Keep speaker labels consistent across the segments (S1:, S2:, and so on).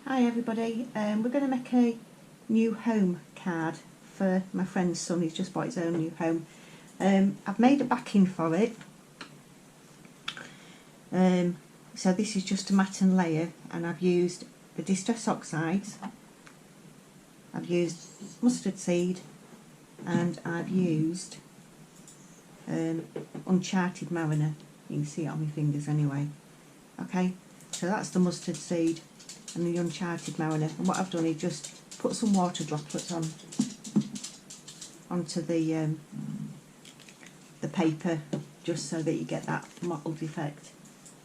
S1: Hi everybody, we're going to make a new home card for my friend's son. He's just bought his own new home. I've made a backing for it. So this is just a matte and layer, and I've used the Distress Oxides, I've used mustard seed, and I've used Uncharted Mariner. You can see it on my fingers anyway. Okay, so that's the mustard seed and the Uncharted Mariner, and what I've done is just put some water droplets onto the paper, just so that you get that mottled effect.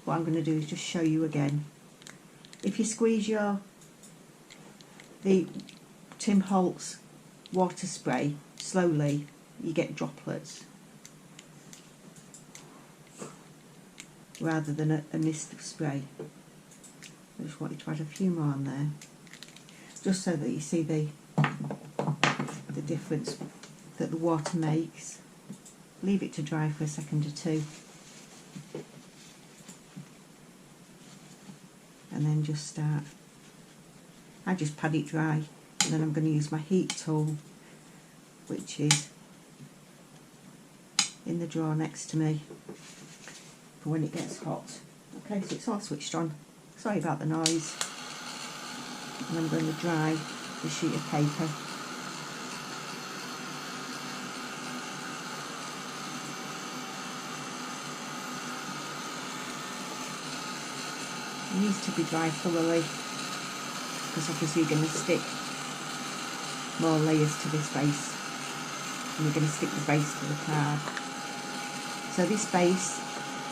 S1: What I'm going to do is just show you again. If you squeeze the Tim Holtz water spray slowly, you get droplets rather than a mist spray. I just wanted to add a few more on there, just so that you see the difference that the water makes. Leave it to dry for a second or two, and then just start. I just pad it dry, and then I'm going to use my heat tool, which is in the drawer next to me, for when it gets hot. Okay, so it's all switched on. Sorry about the noise. And I'm going to dry the sheet of paper. It needs to be dry thoroughly, because obviously you're going to stick more layers to this base, and you're going to stick the base to the card. So this base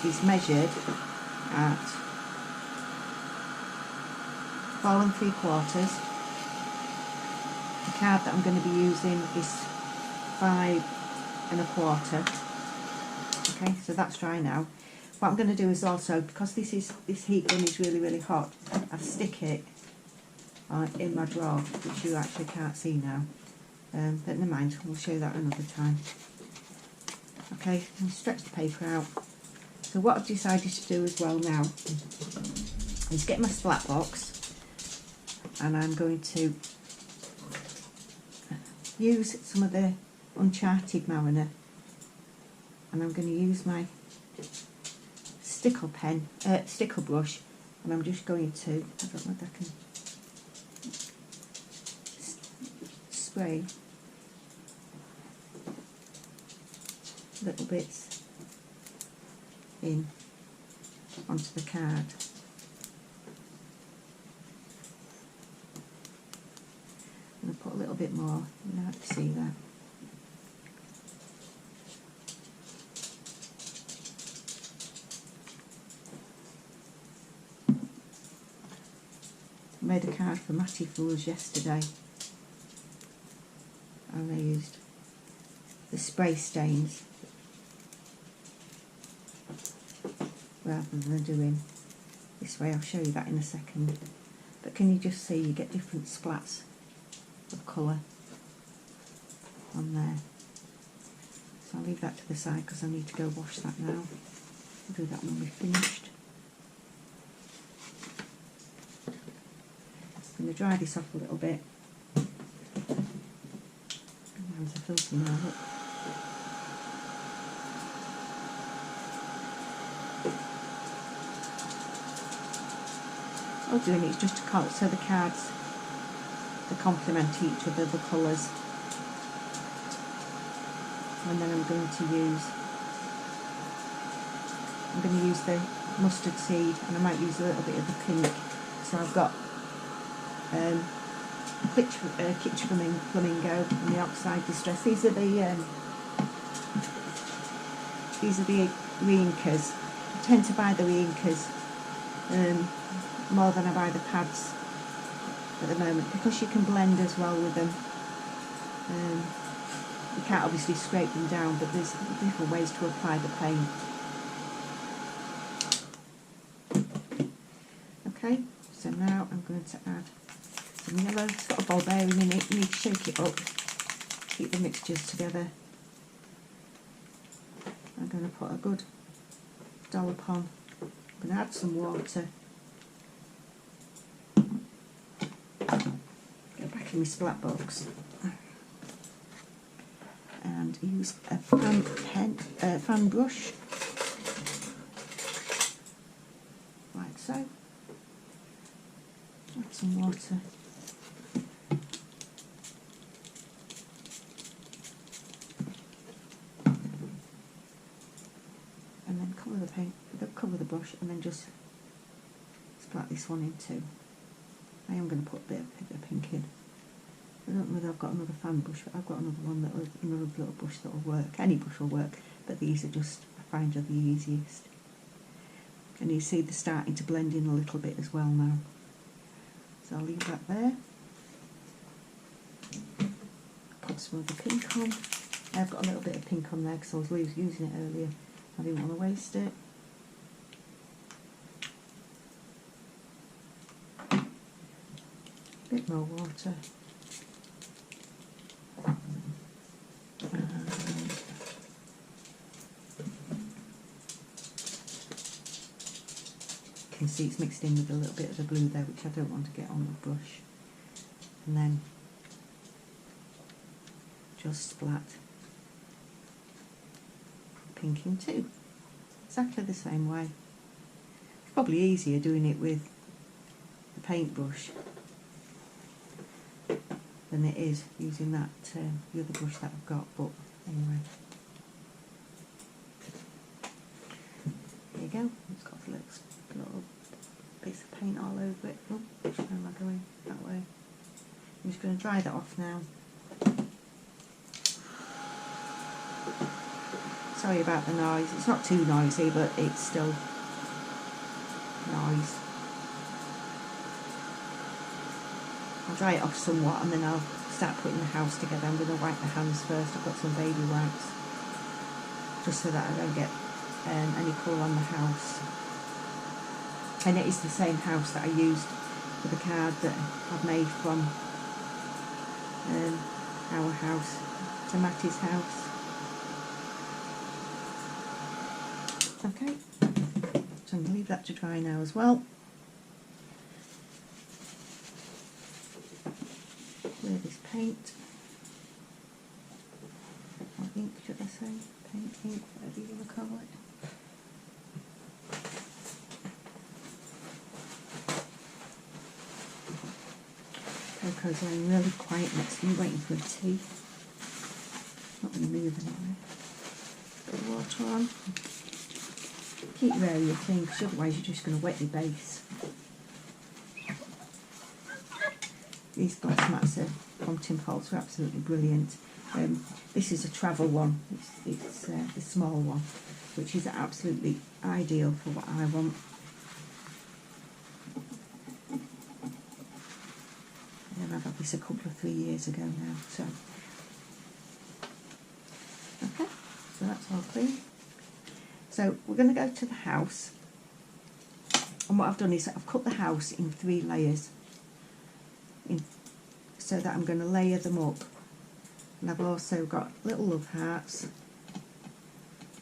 S1: is measured at 4 3/4. The card that I'm going to be using is 5 1/4. Okay, so that's dry now. What I'm going to do is also, because this heat gun is really hot, I stick it in my drawer, which you actually can't see now. But never mind, we'll show you that another time. Okay, and stretch the paper out. So what I've decided to do as well now is get my splat box, and I'm going to use some of the Uncharted Mariner, and I'm going to use my stickle brush, and I'm just going to, I don't know if I can spray little bits in onto the card. I'm going to put a little bit more, you know, to see that. I made a card for Marty for us yesterday, and I used the spray stains rather than doing this way. I'll show you that in a second. But can you just see you get different splats of colour on there? So I'll leave that to the side because I need to go wash that now. I'll do that when we're finished. I'm going to dry this off a little bit. My hands are filthy now, look. All I'm doing it is just to cut so the cards to complement each other, the colours. And then I'm going to use the mustard seed, and I might use a little bit of the pink. So I've got Kitsch Flamingo and the Oxide Distress. These are the reinkers. I tend to buy the reinkers more than I buy the pads at the moment, because you can blend as well with them. You can't obviously scrape them down, but there's different ways to apply the paint. Okay, so now I'm going to add some yellow. It's got a ball bearing in it. You need to shake it up, keep the mixtures together. I'm going to put a good dollop on. I'm going to add some water. making my splat box. And use a fan brush, like so. Add some water. And then cover the brush, and then just splat this one in two. I am going to put a bit of pink in. I don't know whether I've got another fan brush, but I've got another one another little brush that will work. Any brush will work, but these are just, I find, are the easiest. And you see they're starting to blend in a little bit as well now. So I'll leave that there. Put some of the pink on. I've got a little bit of pink on there because I was using it earlier. I didn't want to waste it. A bit more water. You can see it's mixed in with a little bit of the blue there, which I don't want to get on the brush. And then just splat pink in two, exactly the same way. It's probably easier doing it with the paintbrush than it is using that the other brush that I've got, but anyway. There you go, it's got little bits of paint all over it. Oh, which way am I going? That way. I'm just going to dry that off now. Sorry about the noise, it's not too noisy, but it's still noise. I'll dry it off somewhat and then I'll start putting the house together. I'm going to wipe the hands first. I've got some baby wipes, just so that I don't get any colour on the house. And it is the same house that I used for the card that I've made from our house to Marty's house. Okay, so I'm going to leave that to dry now as well. Clear this paint, or ink should I say, paint, ink, whatever you want to call it. Coco's laying really quiet next to me waiting for a tea. Not really moving anyway. Bit of water on. Keep your area clean because otherwise you're just going to wet your base. These glass mats from Tim Holtz are absolutely brilliant. This is a travel one, it's the small one, which is absolutely ideal for what I want. And I've had this a couple of 3 years ago now, so. Okay, so that's all clean. So we're going to go to the house, and what I've done is I've cut the house in 3 layers, so that I'm going to layer them up. And I've also got little love hearts,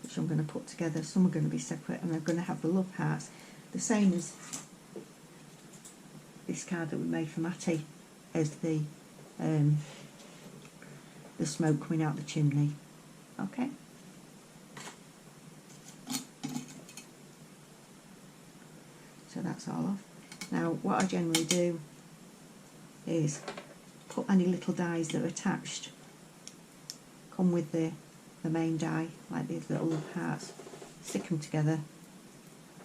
S1: which I'm going to put together. Some are going to be separate, and I'm going to have the love hearts, the same as this card that we made for Marty, as the smoke coming out the chimney. Okay. So that's all off. Now what I generally do is put any little dies that are attached, come with the main die, like these little love hearts, stick them together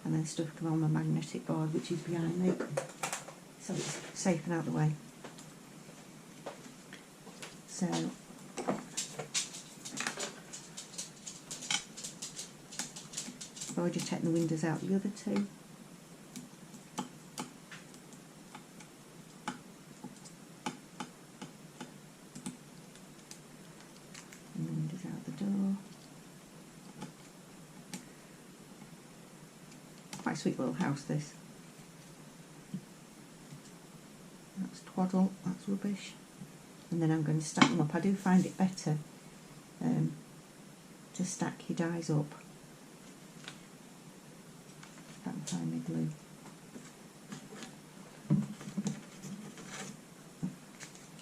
S1: and then stuff them on my magnetic board, which is behind me, so it's safe and out of the way. So I've already taken the windows out, the other two. And the windows out the door. Quite a sweet little house, this. That's twaddle, that's rubbish. And then I'm going to stack them up. I do find it better to stack your dies up. If I can find my glue.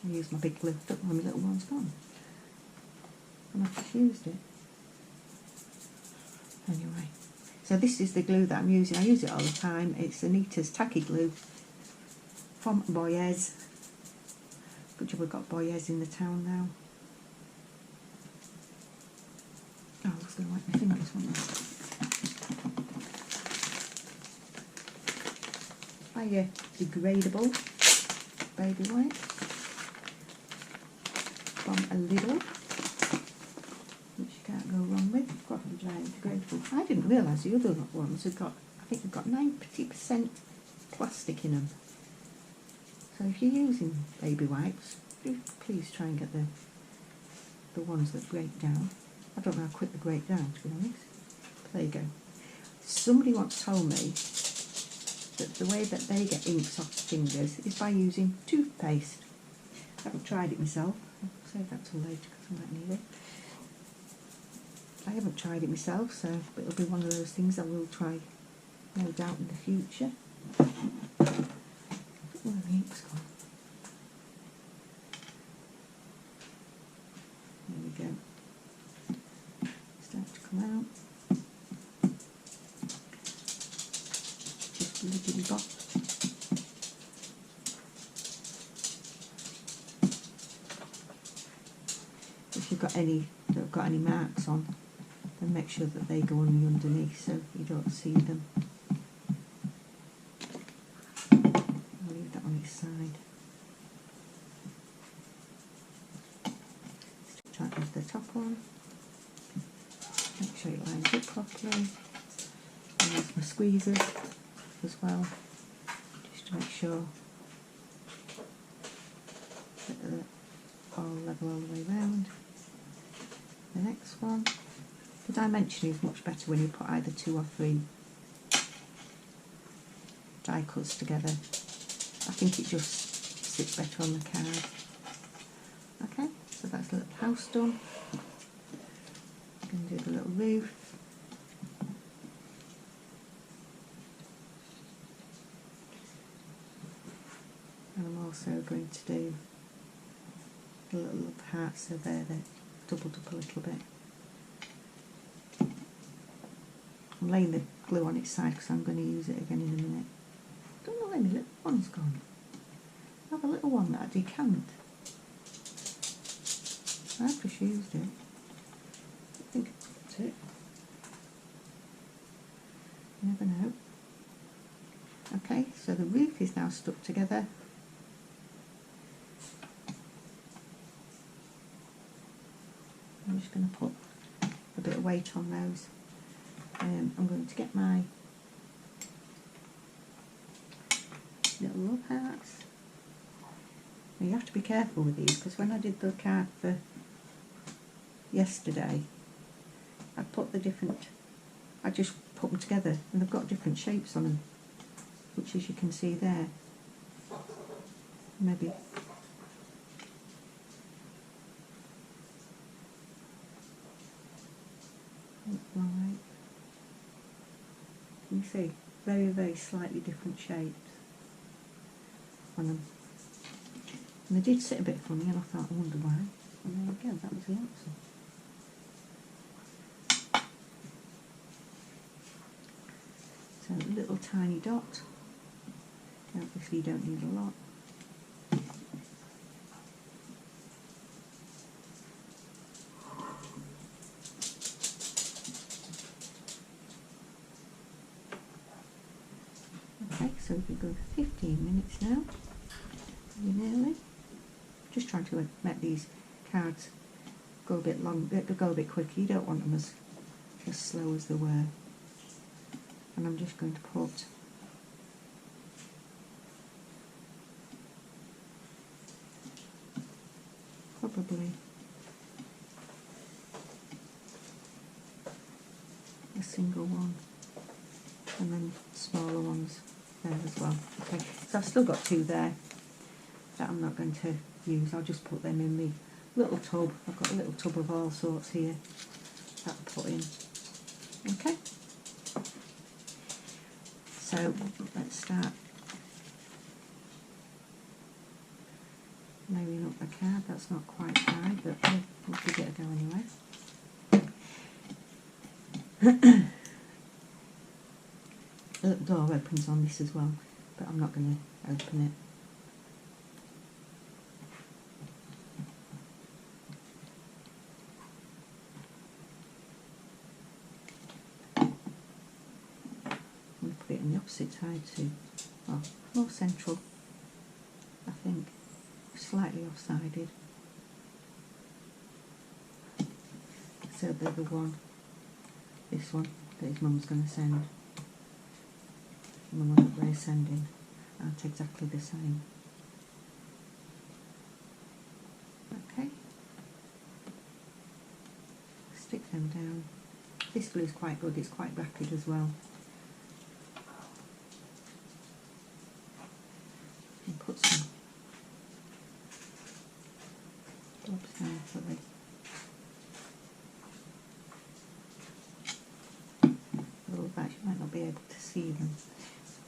S1: I use my big glue. Don't know where my little one's gone. And I've just used it. Anyway, so this is the glue that I'm using. I use it all the time. It's Anita's Tacky Glue from Boyes. Good job we've got Boyes in the town now. Oh, I was going to wipe my fingers, wasn't I? Biodegradable baby wipe from a Lidl, which you can't go wrong with. Got the biodegradable. I didn't realise the other ones had got, I think they've got 90% plastic in them. So if you're using baby wipes, do please try and get the ones that break down. I don't know how quick they break down, to be honest. But there you go. Somebody once told me that the way that they get inks off the fingers is by using toothpaste. I haven't tried it myself. I'll save that till later because I might need it. I haven't tried it myself, so it'll be one of those things I will try, no doubt, in the future. Where the ink's gone. There we go. Start to come out. Just a little dot. If you've got any that have got any marks on, then make sure that they go on the underneath so you don't see them. I'll leave that on its side. Start with the top one. Make sure it lines up properly. And use my squeezers as well, just to make sure that they're all level all the way round. The next one, the dimension is much better when you put either 2 or 3 die cuts together. I think it just sits better on the card. Okay, so that's a little house done. I'm going to do the little roof. And I'm also going to do the little hearts, so they're doubled up a little bit. I'm laying the glue on its side because I'm going to use it again in a minute. I don't know where my little one's gone. I have a little one that I decant. I've just used it. I think it's it. You never know. Okay, so the roof is now stuck together. I'm just going to put a bit of weight on those. I'm going to get my little love hearts. Now you have to be careful with these because when I did the card for yesterday, I just put them together and they've got different shapes on them, which as you can see there, maybe right. You see, very, very slightly different shapes on them. And they did sit a bit funny and I thought, I wonder why. And there we go, that was the answer. So a little tiny dot. Obviously you don't need a lot. Okay, so we can go for 15 minutes now. Very nearly. Just trying to make these cards go a bit long, go a bit quicker. You don't want them as slow as they were. And I'm just going to put probably a single one and then smaller ones there as well. Okay, so I've still got 2 there that I'm not going to use. I'll just put them in the little tub. I've got a little tub of all sorts here that I'll put in. Okay, so let's start layering up the card. That's not quite right, but we'll give it a go anyway. The door opens on this as well, but I'm not going to open it. I'm going to put it on the opposite side too. Well, more central, I think. Slightly off-sided. So they're the one, this one, that his mum's going to send. And the one that we're sending aren't exactly the same. Okay. Stick them down. This glue is quite good, it's quite rapid as well. And put some blobs down for the little batch. You might not be able to see them.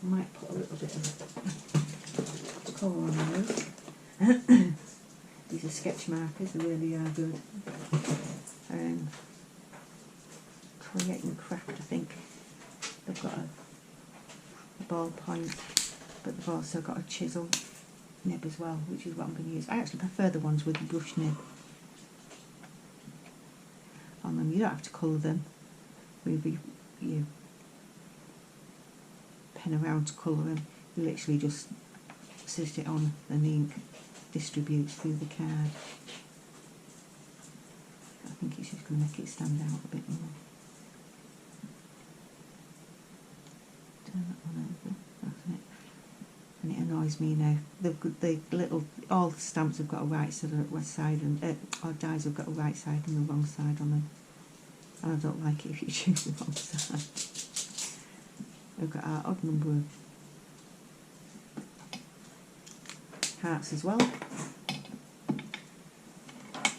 S1: I might put a little bit of colour on those. These are sketch markers, they really are good. Create and Craft, I think. They've got a ball point, but they've also got a chisel nib as well, which is what I'm going to use. I actually prefer the ones with the brush nib on them. You don't have to colour them with your pen around to colour them. You literally just sit it on and the ink distributes through the card. I think it's just going to make it stand out a bit more. Turn that one over, that's it. And it annoys me now. The little, all the stamps have got a right side and or dies have got a right side and the wrong side on them. And I don't like it if you choose the wrong side. We've got our odd number of hearts as well. So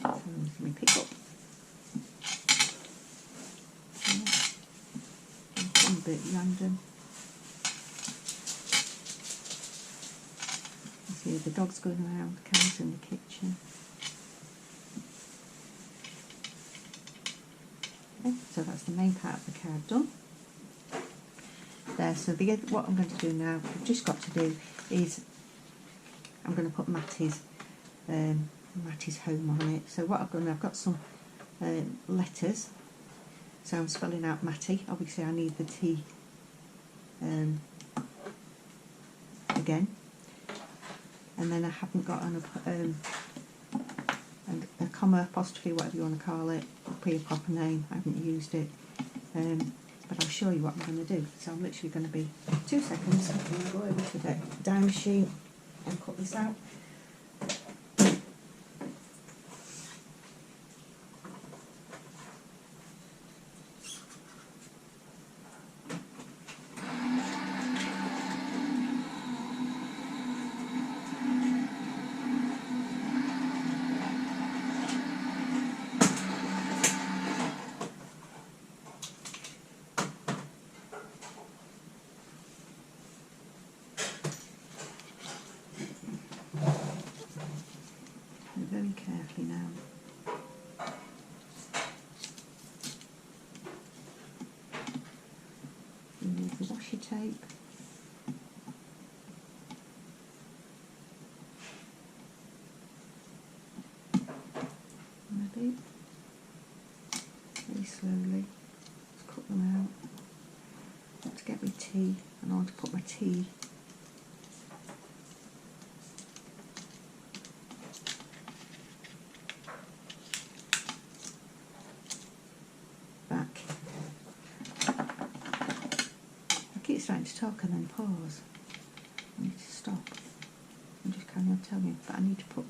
S1: let me pick up. Yeah. One bit random. You see the dogs going around, the cows in the kitchen. Okay, so that's the main part of the card done. There, so what I'm going to do now, I've just got to do is I'm going to put Marty's home on it. So what I've got some letters. So I'm spelling out Marty. Obviously I need the T again. And then I haven't got a comma, apostrophe, whatever you want to call it, for your proper name. I haven't used it. But I'll show you what I'm going to do. So I'm literally going to be 2 seconds. I'm going to go over to the dye machine and cut this out. Very carefully now. Remove the washi tape. Maybe very slowly. Just cut them out. I want to get my tea, and I want to put my tea back. I keep starting to talk and then pause. I need to stop and just carry on telling you, but I need to put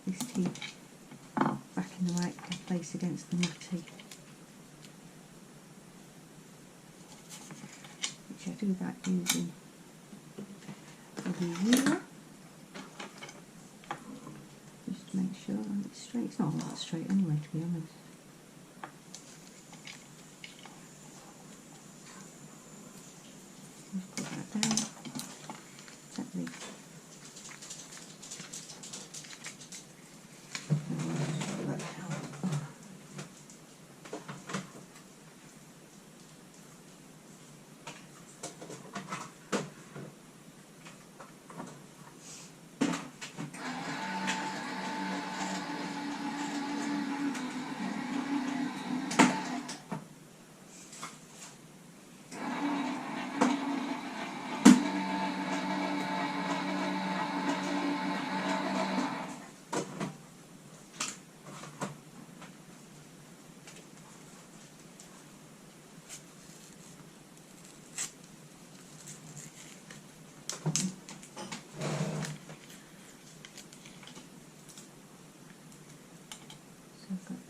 S1: this tea back in the right place against the Marty. Which I do that using a ruler. Just to make sure it's straight. It's not all that straight anyway, to be honest. Just put that down. Set the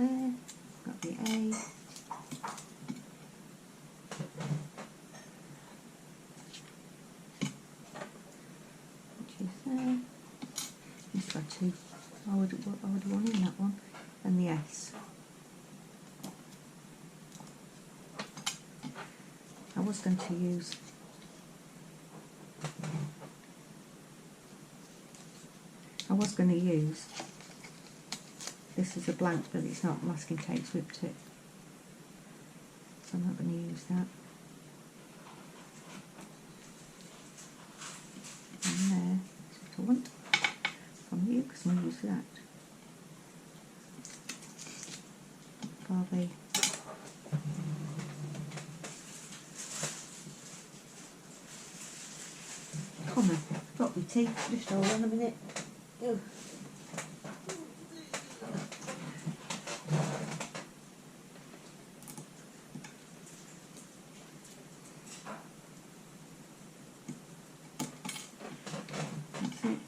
S1: there. Got the A. Which is there. Just got two. I would one in that one. And the S. I was going to use this as a blank, but it's not, masking tape's ripped it, so I'm not going to use that. And there, that's what I want from you, because I'm going to use that for the comma. Got my tea, just hold on a minute. Oh. That's it.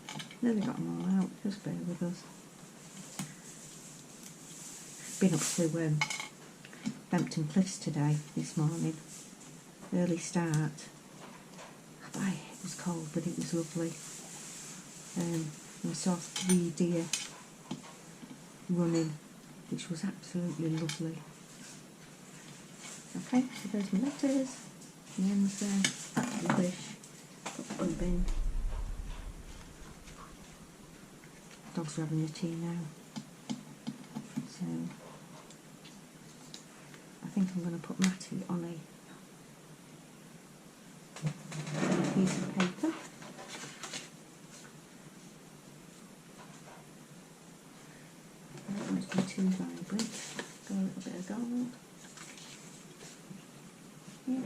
S1: Nearly got them all out, just bear with us. Been up to Bampton Cliffs today, this morning. Early start. It was cold, but it was lovely. I saw 3 deer running, which was absolutely lovely. Okay, so there's my letters. The ends there. That's rubbish. Put that in the bin. Dogs are having a tea now. So I think I'm going to put Marty on a piece of paper. I don't want it to be too vibrant. Go a little bit of gold. Yeah.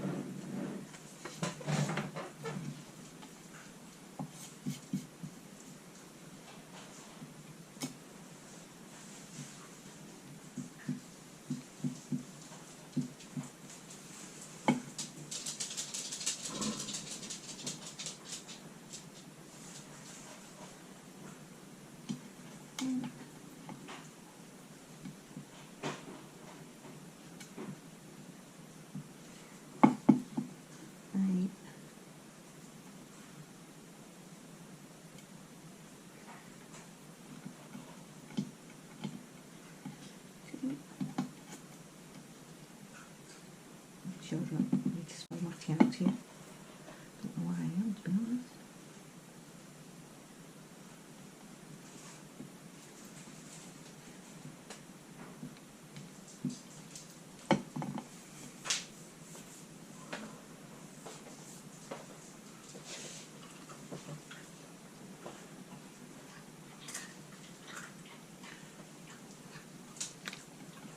S1: Sure, I don't need to spell Marty out here. Don't know why I am, to be honest.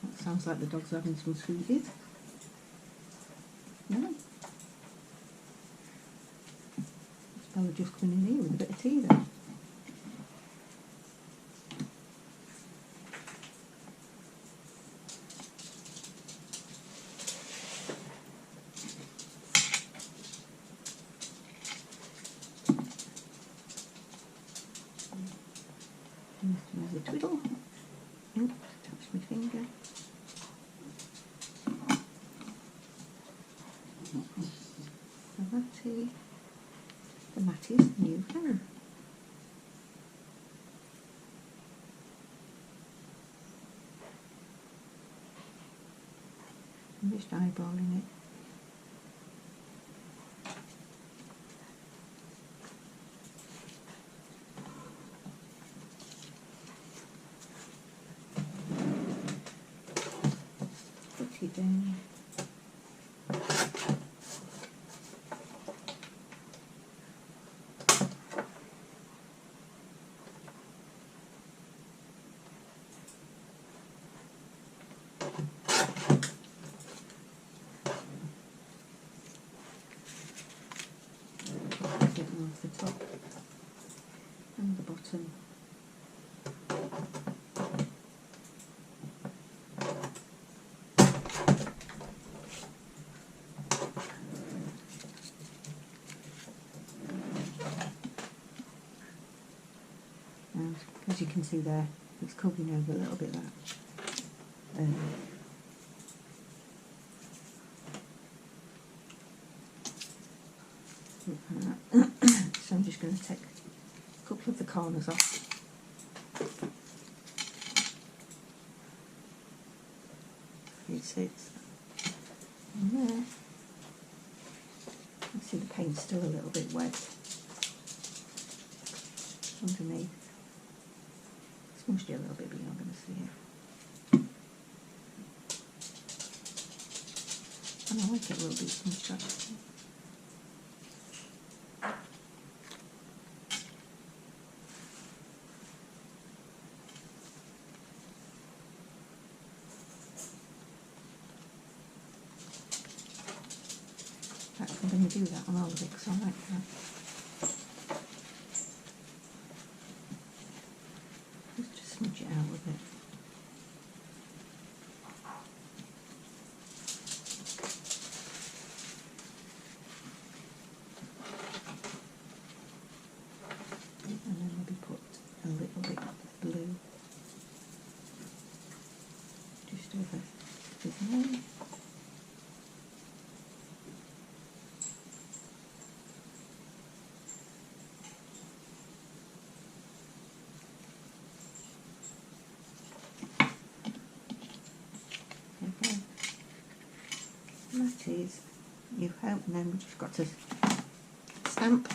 S1: That sounds like the dog's having some sweeties. No. It's probably just coming in here with a bit of tea then. There's a twiddle. Oops, touched my finger. The Matty's new home. I'm just eyeballing it. Put it down. Off the top and the bottom. And as you can see there, it's covering over a little bit of that. So I'm just going to take a couple of the corners off. You see it's in there. You see the paint's still a little bit wet underneath. Smudged it a little bit, but you're not going to see it. And I like it a little bit smudged actually. I'm going to do that on all of it because I like that. Just smudge it out with it. And then maybe put a little bit of blue just over his nose. That is New Hope, and then we've just got to stamp.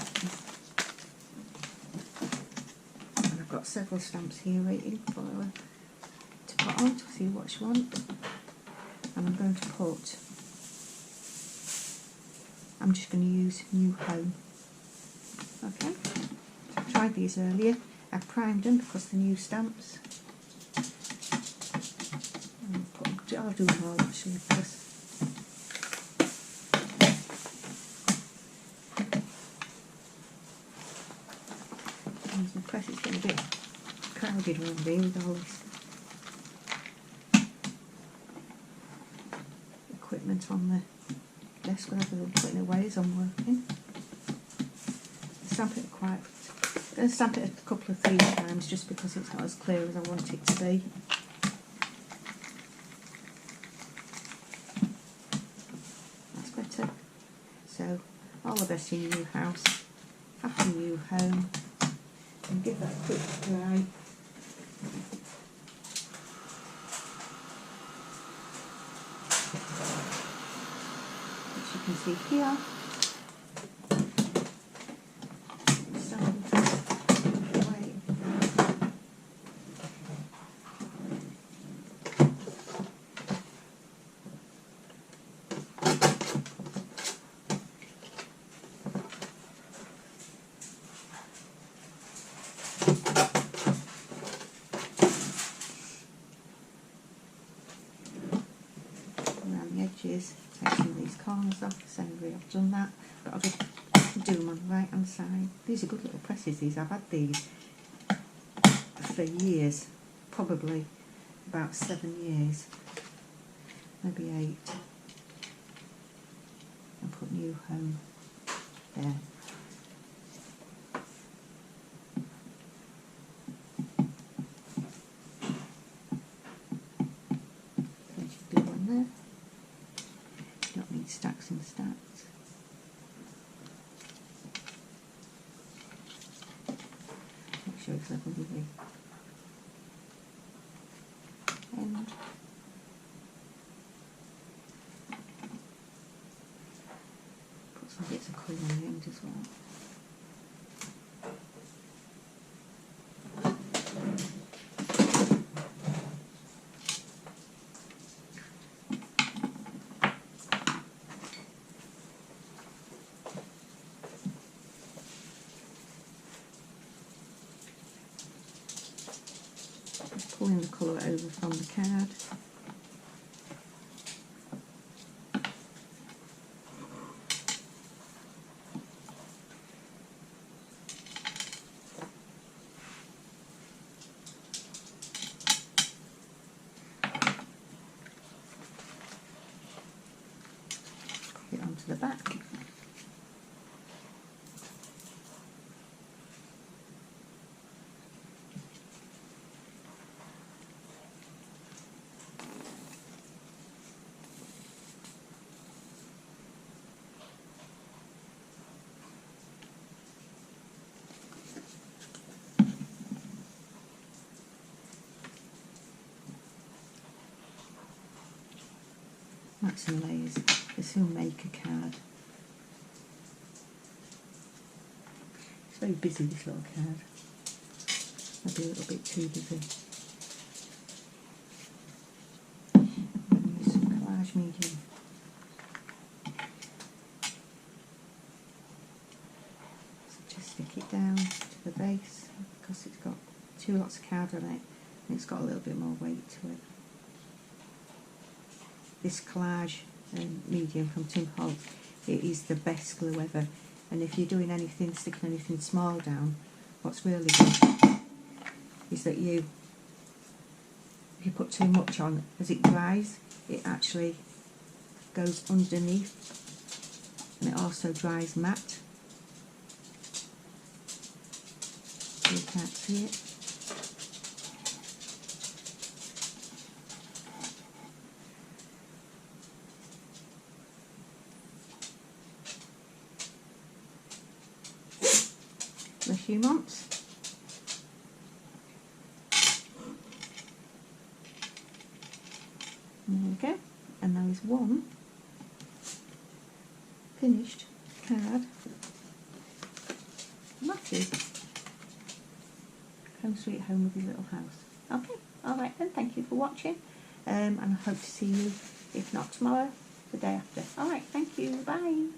S1: And I've got several stamps here waiting for her to put on to see what she wants. And I'm going to put, I'm just going to use New Home. Okay, so I tried these earlier. I primed them because they're new stamps. I'll do them all actually because the press is getting a bit crowded around here with all this equipment on the desk rather than putting away as I'm working. Stamp it quite. I'm going to stamp it a couple of 3 times just because it's not as clear as I want it to be. That's better. So, all the best in your new house. Happy new home. And give that a quick dry. As you can see here. Around the edges, taking these corners off, the same way I've done that, but I'll just do them on the right hand side. These are good little presses, these. I've had these for years, probably about 7 years, maybe 8. I'll put New Home there. Stacks and stacks. Make sure it's level with the end. Put some bits of colour on the end as well. Pulling the colour over from the card. Put it onto the back. It's amazing. This will make a card. It's very busy, this little card. Maybe a little bit too busy. Use some collage medium. So just stick it down to the base because it's got two lots of card on it and it's got a little bit more weight to it. This collage medium from Tim Holtz, it is the best glue ever, and if you're doing anything, sticking anything small down, what's really good is that if you put too much on, as it dries, it actually goes underneath, and it also dries matte. You can't see it. A few months. There we go, and there is one finished card. Marty, Home Sweet Home with His Little House. Okay, alright then, thank you for watching, and I hope to see you, if not tomorrow, the day after. Alright, thank you, bye.